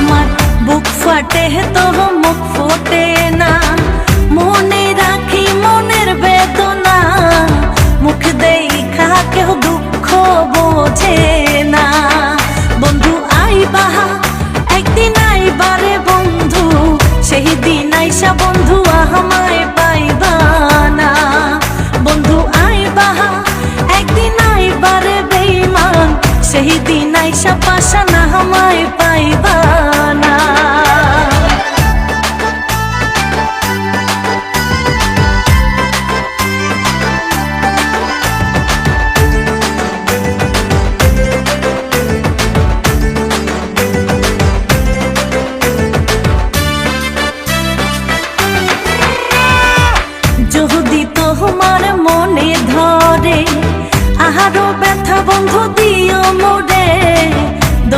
আমার বুক ফাটে তো মুখ ফোটে না, মনে রাখি মনের বেদনা, মুখ দেখা কেউ দুঃখ বোঝে না। বন্ধু আইবা একদিন আইবারে বন্ধু, সেই দিন আইসা বন্ধু আমায় পাইবা না। বন্ধু আইবা একদিন আইবারে বেঈমান, সেই দিন আইসা পাশা না আমায় পাইবা